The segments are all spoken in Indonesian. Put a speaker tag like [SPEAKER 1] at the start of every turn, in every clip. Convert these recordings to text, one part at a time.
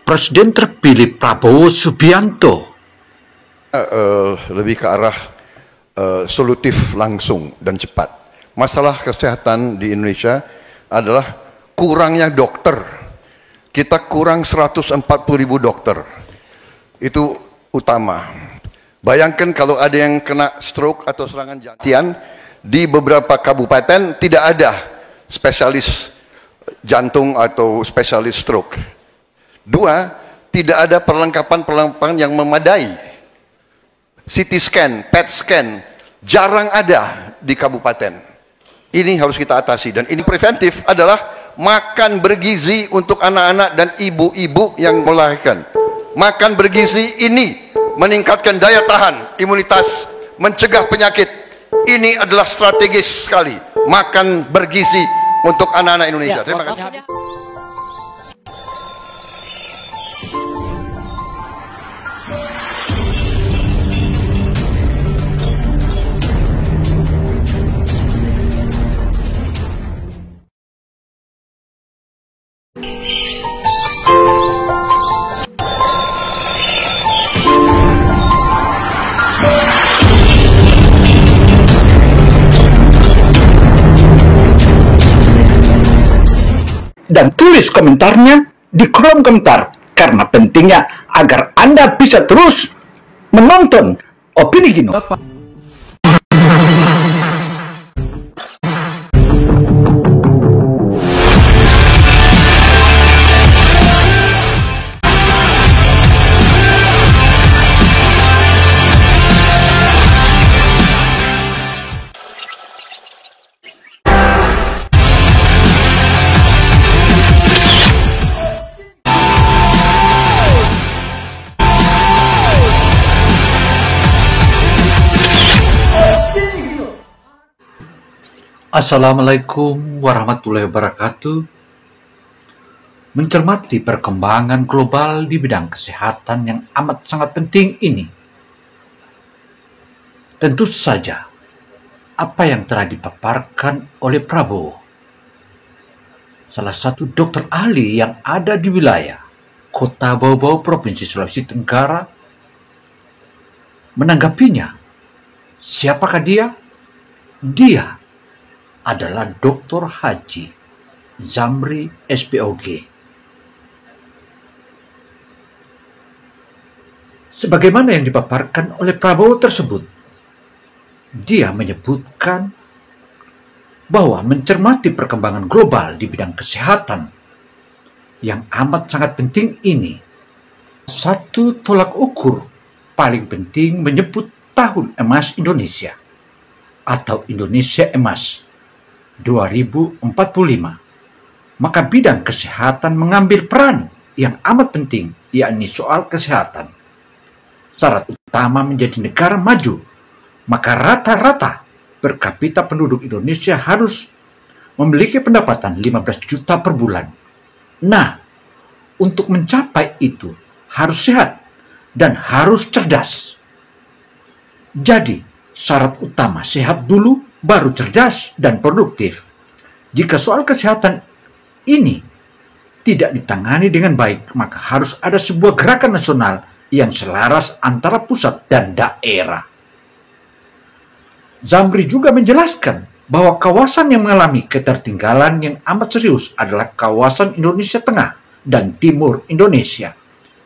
[SPEAKER 1] Presiden terpilih Prabowo Subianto.
[SPEAKER 2] Lebih ke arah solutif, langsung dan cepat. Masalah kesehatan di Indonesia adalah kurangnya dokter. Kita kurang 140.000 dokter. Itu utama. Bayangkan kalau ada yang kena stroke atau serangan jantung, di beberapa kabupaten tidak ada spesialis jantung atau spesialis stroke. Dua, tidak ada perlengkapan yang memadai. CT scan, PET scan, jarang ada di kabupaten. Ini harus kita atasi, dan ini preventif adalah makan bergizi untuk anak-anak dan ibu-ibu yang melahirkan. Makan bergizi ini meningkatkan daya tahan, imunitas, mencegah penyakit. Ini adalah strategis sekali. Makan bergizi untuk anak-anak Indonesia. Terima kasih.
[SPEAKER 1] Dan tulis komentarnya di kolom komentar, karena pentingnya agar Anda bisa terus menonton Opini Gino. Assalamualaikum warahmatullahi wabarakatuh. Mencermati perkembangan global di bidang kesehatan yang amat sangat penting ini, tentu saja apa yang telah dipaparkan oleh Prabowo, salah satu dokter ahli yang ada di wilayah Kota Bau-Bau, Provinsi Sulawesi Tenggara, menanggapinya. Siapakah dia? Dia adalah Dr. Haji Zamri SPOG. Sebagaimana yang dipaparkan oleh Prabowo tersebut, dia menyebutkan bahwa mencermati perkembangan global di bidang kesehatan yang amat sangat penting ini, satu tolak ukur paling penting menyebut Tahun Emas Indonesia atau Indonesia Emas 2045, maka bidang kesehatan mengambil peran yang amat penting, yakni soal kesehatan. Syarat utama menjadi negara maju, maka rata-rata per kapita penduduk Indonesia harus memiliki pendapatan 15 juta per bulan. Nah, untuk mencapai itu harus sehat dan harus cerdas. Jadi, syarat utama sehat dulu, baru cerdas dan produktif. Jika soal kesehatan ini tidak ditangani dengan baik, maka harus ada sebuah gerakan nasional yang selaras antara pusat dan daerah. Zamri juga menjelaskan bahwa kawasan yang mengalami ketertinggalan yang amat serius adalah kawasan Indonesia Tengah dan Timur Indonesia.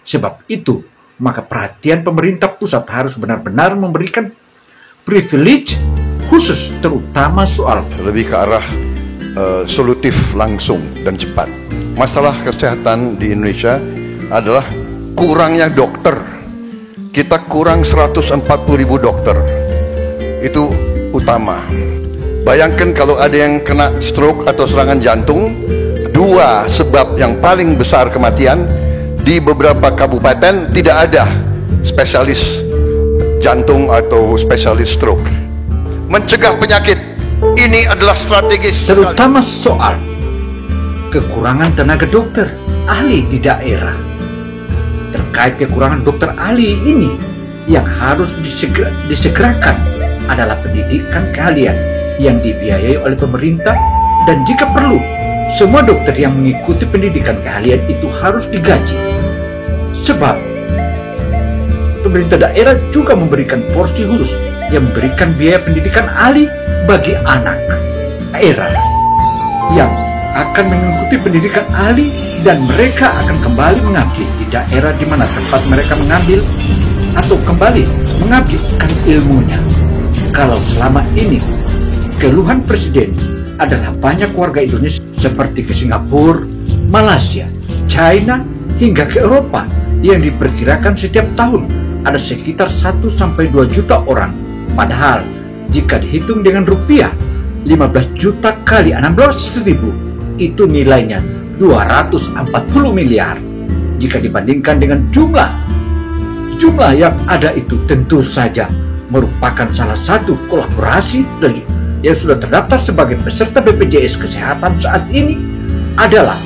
[SPEAKER 1] Sebab itu, maka perhatian pemerintah pusat harus benar-benar memberikan privilege khusus, terutama soal
[SPEAKER 2] lebih ke arah solutif, langsung dan cepat. Masalah kesehatan di Indonesia adalah kurangnya dokter. Kita kurang 140.000 dokter. Itu utama. Bayangkan kalau ada yang kena stroke atau serangan jantung, dua sebab yang paling besar kematian. Di beberapa kabupaten tidak ada spesialis jantung atau spesialis stroke. Mencegah penyakit, ini adalah strategis,
[SPEAKER 1] terutama soal kekurangan tenaga dokter ahli di daerah. Terkait kekurangan dokter ahli ini, yang harus disegerakan adalah pendidikan keahlian yang dibiayai oleh pemerintah, dan jika perlu, semua dokter yang mengikuti pendidikan keahlian itu harus digaji. Sebab pemerintah daerah juga memberikan porsi khusus yang memberikan biaya pendidikan ahli bagi anak daerah yang akan mengikuti pendidikan ahli, dan mereka akan kembali mengabdi di daerah di mana tempat mereka mengambil atau kembali mengabdikan ilmunya. Kalau selama ini keluhan presiden adalah banyak warga Indonesia seperti ke Singapura, Malaysia, China, hingga ke Eropa yang diperkirakan setiap tahun ada sekitar 1-2 juta orang. Padahal jika dihitung dengan rupiah, 15 juta kali 16.000 itu nilainya 240 miliar. Jika dibandingkan dengan jumlah yang ada, itu tentu saja merupakan salah satu kolaborasi yang sudah terdaftar sebagai peserta BPJS Kesehatan saat ini adalah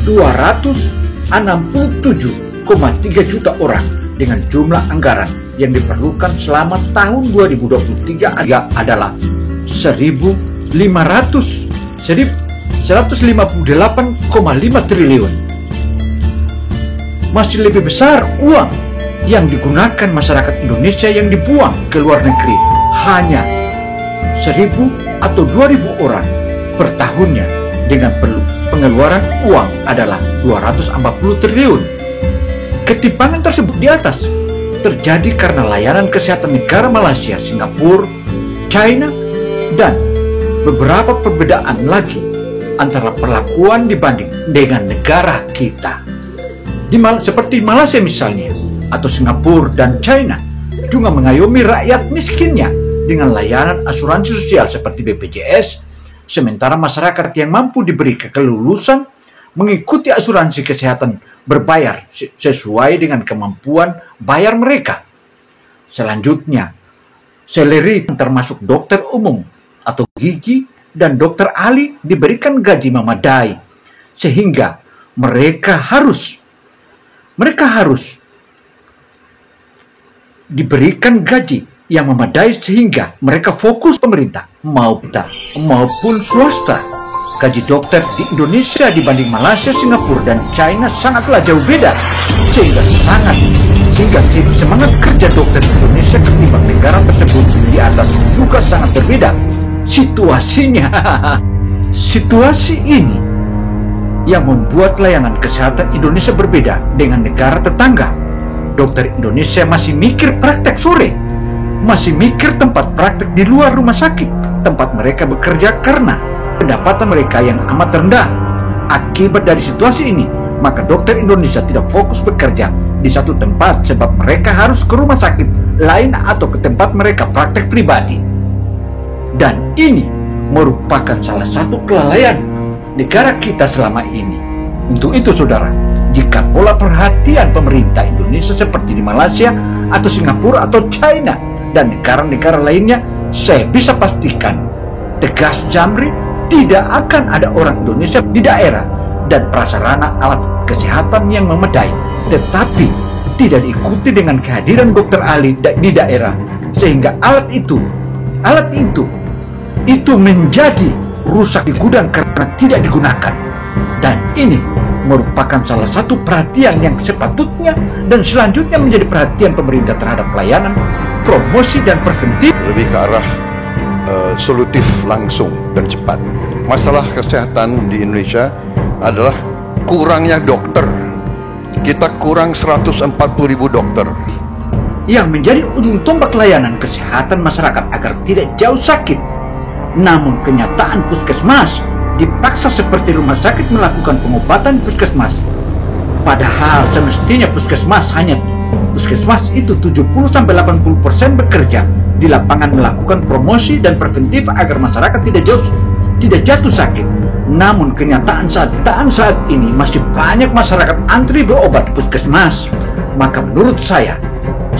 [SPEAKER 1] 267,3 juta orang, dengan jumlah anggaran yang diperlukan selama tahun 2023 adalah 158,5 triliun. Masih lebih besar uang yang digunakan masyarakat Indonesia yang dibuang ke luar negeri, hanya 1.000 atau 2.000 orang per tahunnya, dengan pengeluaran uang adalah 240 triliun. Ketimpangan tersebut di atas terjadi karena layanan kesehatan negara Malaysia, Singapura, China, dan beberapa perbedaan lagi antara perlakuan dibanding dengan negara kita. Seperti Malaysia misalnya, atau Singapura dan China juga mengayomi rakyat miskinnya dengan layanan asuransi sosial seperti BPJS, sementara masyarakat yang mampu diberi kelulusan mengikuti asuransi kesehatan berbayar sesuai dengan kemampuan bayar mereka. Selanjutnya, seleri termasuk dokter umum atau gigi dan dokter ahli diberikan gaji memadai, sehingga mereka harus diberikan gaji yang memadai sehingga mereka fokus pemerintah maupun swasta. Gaji dokter di Indonesia dibanding Malaysia, Singapura, dan China sangatlah jauh beda, sehingga semangat kerja dokter di Indonesia ketimbang negara tersebut di atas juga sangat berbeda situasinya. Situasi ini yang membuat layanan kesehatan Indonesia berbeda dengan negara tetangga. Dokter Indonesia masih mikir praktek sore, masih mikir tempat praktek di luar rumah sakit tempat mereka bekerja karena pendapatan mereka yang amat rendah. Akibat dari situasi ini, maka dokter Indonesia tidak fokus bekerja di satu tempat sebab mereka harus ke rumah sakit lain atau ke tempat mereka praktek pribadi. Dan ini merupakan salah satu kelalaian negara kita selama ini. Untuk itu saudara, jika pola perhatian pemerintah Indonesia seperti di Malaysia atau Singapura atau China dan negara-negara lainnya, saya bisa pastikan tegas Jamri tidak akan ada orang Indonesia di daerah dan prasarana alat kesehatan yang memadai, tetapi tidak diikuti dengan kehadiran dokter ahli di daerah, sehingga alat itu menjadi rusak di gudang karena tidak digunakan. Dan ini merupakan salah satu perhatian yang sepatutnya dan selanjutnya menjadi perhatian pemerintah terhadap pelayanan, promosi, dan preventif.
[SPEAKER 2] Lebih ke arah solutif, langsung, dan cepat. Masalah kesehatan di Indonesia adalah kurangnya dokter. Kita kurang 140.000 dokter.
[SPEAKER 1] Yang menjadi ujung tombak layanan kesehatan masyarakat agar tidak jauh sakit. Namun kenyataan puskesmas dipaksa seperti rumah sakit melakukan pengobatan puskesmas. Padahal semestinya puskesmas itu 70-80% bekerja di lapangan melakukan promosi dan preventif agar masyarakat tidak jatuh sakit. Namun kenyataan saat ini masih banyak masyarakat antri berobat di puskesmas. Maka menurut saya,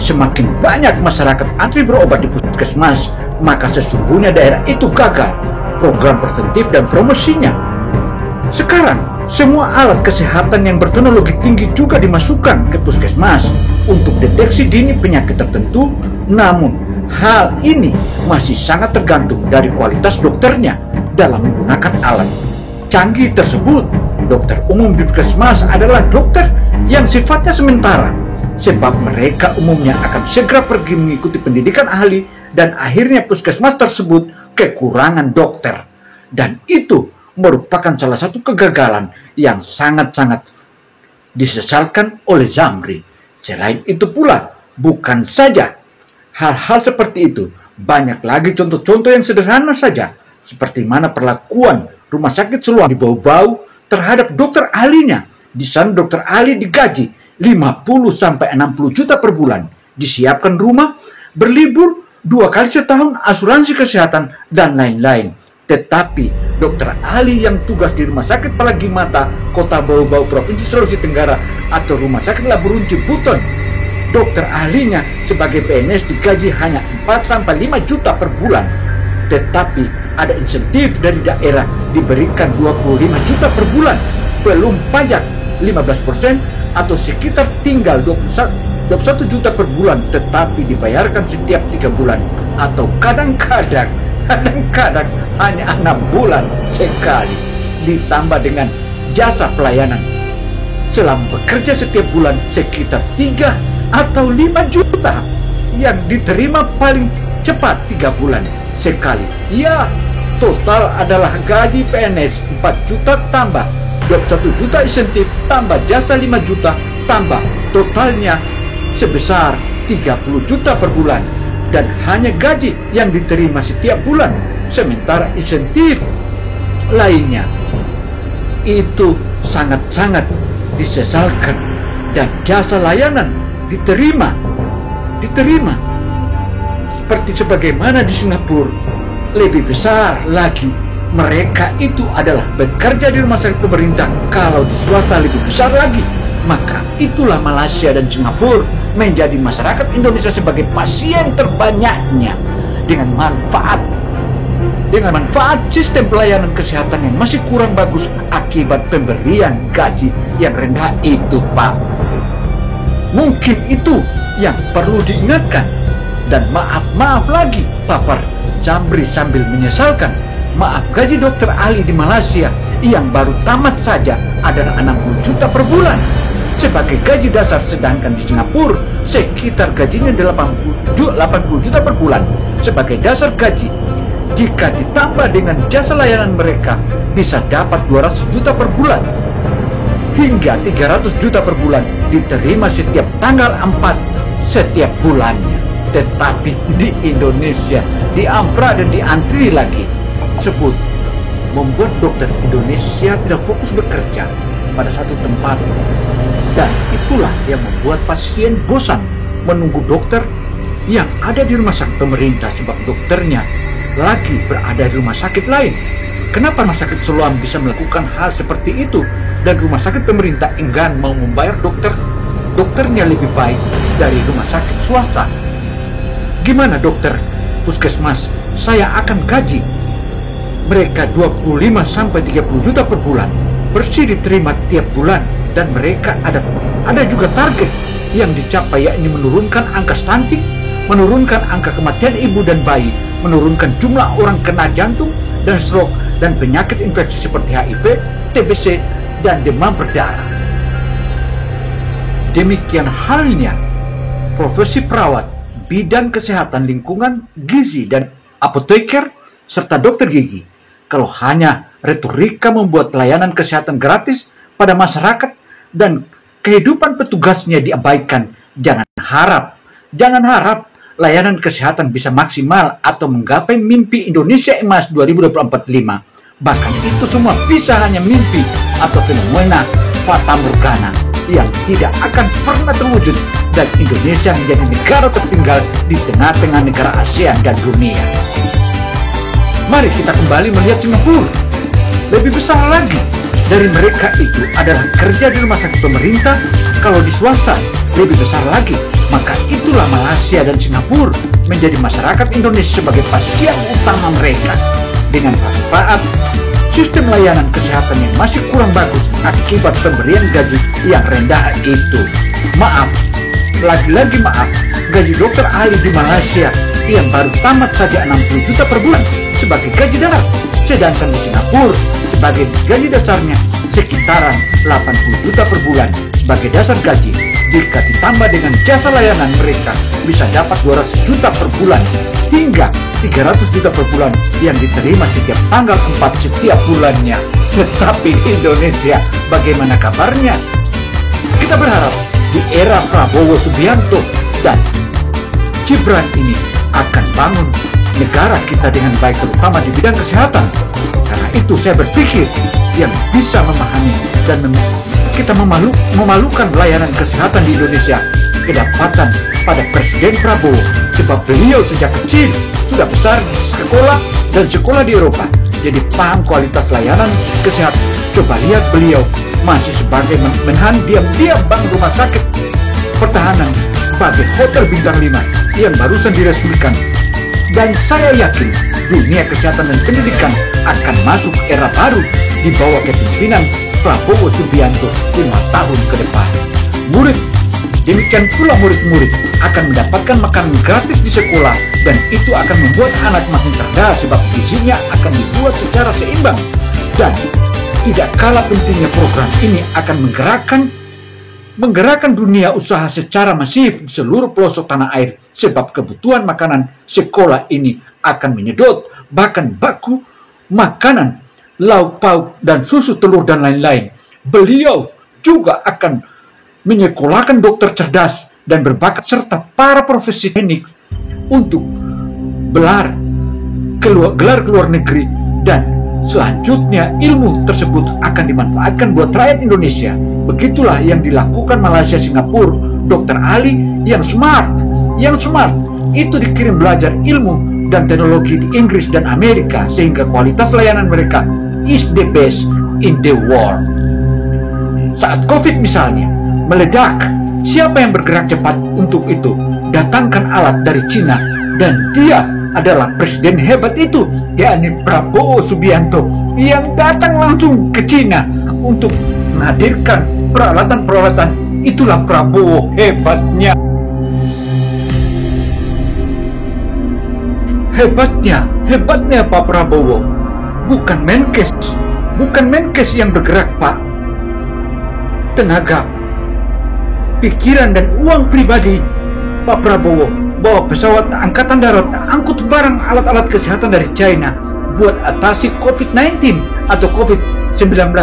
[SPEAKER 1] semakin banyak masyarakat antri berobat di puskesmas, maka sesungguhnya daerah itu gagal program preventif dan promosinya. Sekarang, semua alat kesehatan yang berteknologi tinggi juga dimasukkan ke puskesmas untuk deteksi dini penyakit tertentu. Namun, hal ini masih sangat tergantung dari kualitas dokternya dalam menggunakan alat canggih tersebut. Dokter umum di puskesmas adalah dokter yang sifatnya sementara, sebab mereka umumnya akan segera pergi mengikuti pendidikan ahli dan akhirnya puskesmas tersebut kekurangan dokter. Dan itu merupakan salah satu kegagalan yang sangat-sangat disesalkan oleh Zamri. Selain itu pula, bukan saja hal-hal seperti itu, banyak lagi contoh-contoh yang sederhana saja, seperti mana perlakuan rumah sakit Siloam di bau-bau terhadap dokter ahlinya. Di sana dokter ahli digaji 50-60 juta per bulan, disiapkan rumah, berlibur 2 kali setahun, asuransi kesehatan, dan lain-lain. Tetapi dokter ahli yang tugas di Rumah Sakit Palagi Mata, Kota Bau-Bau, Provinsi Sulawesi Tenggara, atau Rumah Sakit Laburunci Buton, dokter ahlinya sebagai PNS digaji hanya 4-5 juta per bulan. Tetapi ada insentif dari daerah diberikan 25 juta per bulan, belum pajak 15% atau sekitar tinggal 21 juta per bulan, tetapi dibayarkan setiap 3 bulan atau kadang-kadang hanya 6 bulan sekali, ditambah dengan jasa pelayanan selama bekerja setiap bulan sekitar 3 atau 5 juta yang diterima paling cepat 3 bulan sekali. Ya, total adalah gaji PNS 4 juta tambah 21 juta insentif tambah jasa 5 juta tambah totalnya sebesar 30 juta per bulan, dan hanya gaji yang diterima setiap bulan, sementara insentif lainnya itu sangat-sangat disesalkan. Dan jasa layanan diterima seperti sebagaimana di Singapura. Lebih besar lagi, mereka itu adalah bekerja di rumah sakit pemerintah. Kalau di swasta lebih besar lagi. Maka itulah Malaysia dan Singapura menjadi masyarakat Indonesia sebagai pasien terbanyaknya, dengan manfaat sistem pelayanan kesehatan yang masih kurang bagus akibat pemberian gaji yang rendah itu, Pak. Mungkin itu yang perlu diingatkan. Dan maaf lagi, papar Zamri sambil menyesalkan. Maaf, gaji dokter ahli di Malaysia yang baru tamat saja adalah 60 juta per bulan sebagai gaji dasar, sedangkan di Singapura sekitar gajinya 80 juta per bulan sebagai dasar gaji. Jika ditambah dengan jasa layanan mereka, bisa dapat 200 juta per bulan hingga 300 juta per bulan, diterima setiap tanggal 4 setiap bulannya. Tetapi di Indonesia, di Ampra dan di antri lagi sebut, membuat dokter Indonesia tidak fokus bekerja pada satu tempat. Dan itulah yang membuat pasien bosan menunggu dokter yang ada di rumah sakit pemerintah, sebab dokternya lagi berada di rumah sakit lain. Kenapa rumah sakit Siloam bisa melakukan hal seperti itu dan rumah sakit pemerintah enggan mau membayar dokternya lebih baik dari rumah sakit swasta? Gimana dokter puskesmas? Saya akan gaji mereka 25-30 juta per bulan, bersih diterima tiap bulan, dan mereka ada juga target yang dicapai, yakni menurunkan angka stunting, menurunkan angka kematian ibu dan bayi, menurunkan jumlah orang kena jantung dan stroke dan penyakit infeksi seperti HIV, TBC, dan demam berdarah. Demikian halnya profesi perawat, bidan kesehatan lingkungan, gizi, dan apoteker, serta dokter gigi. Kalau hanya retorika membuat layanan kesehatan gratis pada masyarakat dan kehidupan petugasnya diabaikan, jangan harap layanan kesehatan bisa maksimal atau menggapai mimpi Indonesia Emas 2045. Bahkan itu semua bisa hanya mimpi atau fenomena fata morgana yang tidak akan pernah terwujud, dan Indonesia menjadi negara tertinggal di tengah-tengah negara ASEAN dan dunia. Mari kita kembali melihat Singapura. Lebih besar lagi dari mereka itu adalah kerja di rumah sakit pemerintah. Kalau di swasta lebih besar lagi. Maka itulah Malaysia dan Singapura menjadi masyarakat Indonesia sebagai pasien utama mereka, dengan manfaat sistem layanan kesehatan yang masih kurang bagus akibat pemberian gaji yang rendah itu. Maaf, lagi-lagi maaf, gaji dokter ahli di Malaysia yang baru tamat saja 60 juta per bulan sebagai gaji dasar, sedangkan di Singapura sebagai gaji dasarnya sekitaran 80 juta per bulan sebagai dasar gaji. jika ditambah dengan jasa layanan mereka bisa dapat 200 juta per bulan hingga 300 juta per bulan yang diterima setiap tanggal 4 setiap bulannya. Tetapi di Indonesia bagaimana kabarnya? Kita berharap di era Prabowo Subianto dan Gibran ini akan bangun negara kita dengan baik, terutama di bidang kesehatan. Karena itu saya berpikir yang bisa memahami dan kita memalukan layanan kesehatan di Indonesia kedapatan pada Presiden Prabowo, sebab beliau sejak kecil sudah besar di sekolah dan sekolah di Eropa, jadi paham kualitas layanan kesehatan. Coba lihat beliau masih sebagai menhan diam-diam bank rumah sakit pertahanan sebagai hotel bintang 5 yang barusan diresmikan. Dan saya yakin dunia kesehatan dan pendidikan akan masuk era baru di bawah kepemimpinan Prabowo Subianto 5 tahun ke depan. Demikian pula murid-murid akan mendapatkan makanan gratis di sekolah, dan itu akan membuat anak makin cerdas sebab gizinya akan dibuat secara seimbang. Dan tidak kalah pentingnya program ini akan menggerakkan dunia usaha secara masif di seluruh pelosok tanah air, sebab kebutuhan makanan sekolah ini akan menyedot bahkan baku makanan, lauk pauk dan susu telur dan lain-lain. Beliau juga akan menyekolahkan dokter cerdas dan berbakat serta para profesi teknik untuk gelar ke luar negeri, dan selanjutnya ilmu tersebut akan dimanfaatkan buat rakyat Indonesia. Begitulah yang dilakukan Malaysia, Singapura. Dr. Ali yang smart itu dikirim belajar ilmu dan teknologi di Inggris dan Amerika, sehingga kualitas layanan mereka is the best in the world. Saat COVID misalnya meledak, siapa yang bergerak cepat untuk itu? Datangkan alat dari Cina, dan dia adalah presiden hebat itu, yakni Prabowo Subianto, yang datang langsung ke Cina untuk menghadirkan peralatan-peralatan. Itulah Prabowo hebatnya. Hebatnya Pak Prabowo. Bukan Menkes yang bergerak, Pak. Tenaga, pikiran dan uang pribadi Pak Prabowo bawa pesawat angkatan darat angkut barang alat-alat kesehatan dari China buat atasi COVID-19 atau COVID-19.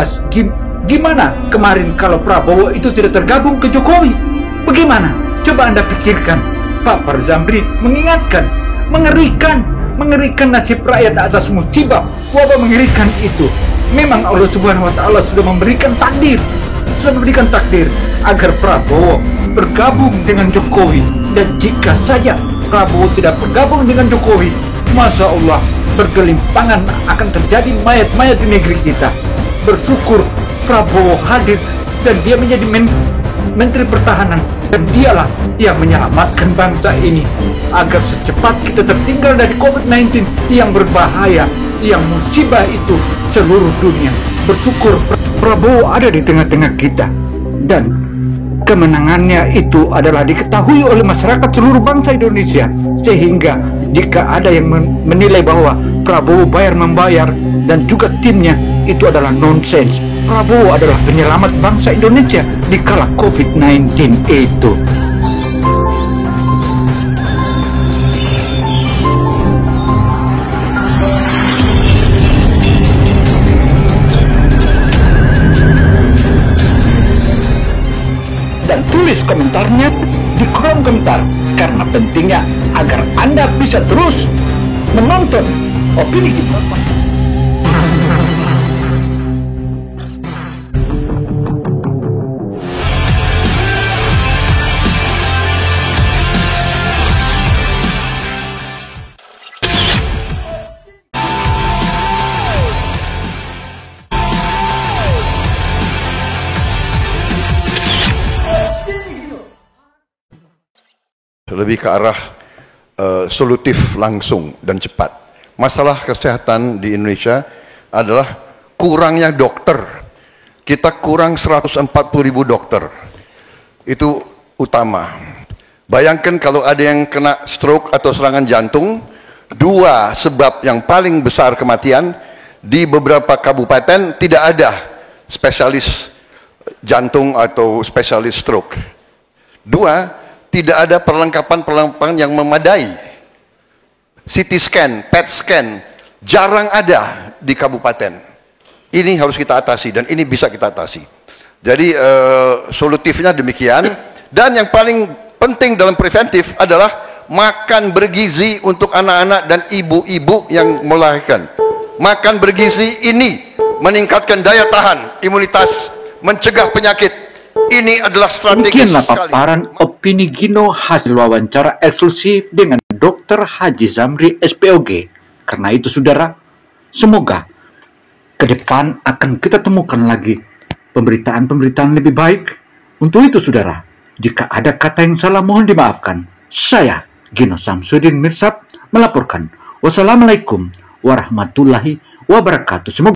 [SPEAKER 1] Gimana kemarin kalau Prabowo itu tidak tergabung ke Jokowi? Bagaimana? Coba Anda pikirkan. Pak Farzamri mengingatkan, mengerikan nasib rakyat atas musibah wabah mengerikan itu. Memang Allah Subhanahu wa Ta'ala sudah memberikan takdir agar Prabowo bergabung dengan Jokowi. Dan jika saja Prabowo tidak bergabung dengan Jokowi, Masya Allah, bergelimpangan akan terjadi mayat-mayat di negeri kita. Bersyukur Prabowo hadir dan dia menjadi Menteri Pertahanan, dan dialah yang menyelamatkan bangsa ini agar secepat kita tertinggal dari COVID-19 yang berbahaya, yang musibah itu seluruh dunia. Bersyukur Prabowo ada di tengah-tengah kita, dan kemenangannya itu adalah diketahui oleh masyarakat seluruh bangsa Indonesia. Sehingga jika ada yang menilai bahwa Prabowo membayar dan juga timnya, itu adalah nonsens. Prabowo adalah penyelamat bangsa Indonesia di kala COVID-19 itu. Dan tulis komentarnya di kolom komentar, karena pentingnya agar Anda bisa terus menonton Opini Gibran.
[SPEAKER 2] Lebih ke arah solutif langsung dan cepat. Masalah kesehatan di Indonesia adalah kurangnya dokter. Kita kurang 140.000 dokter. Itu utama. Bayangkan kalau ada yang kena stroke atau serangan jantung, dua sebab yang paling besar kematian. Di beberapa kabupaten tidak ada spesialis jantung atau spesialis stroke. Dua, tidak ada perlengkapan yang memadai. CT scan, PET scan, jarang ada di kabupaten. Ini harus kita atasi dan ini bisa kita atasi. Jadi solutifnya demikian. Dan yang paling penting dalam preventif adalah makan bergizi untuk anak-anak dan ibu-ibu yang melahirkan. Makan bergizi ini meningkatkan daya tahan, imunitas, mencegah penyakit. Ini adalah strategis
[SPEAKER 1] Demikianlah
[SPEAKER 2] sekali.
[SPEAKER 1] paparan opini Gino hasil wawancara eksklusif dengan Dr. Haji Zamri SPOG. Karena itu saudara, semoga ke depan akan kita temukan lagi pemberitaan-pemberitaan lebih baik. Untuk itu saudara, jika ada kata yang salah mohon dimaafkan. Saya Gino Samsudin Mirsad melaporkan. Wassalamualaikum warahmatullahi wabarakatuh. Semoga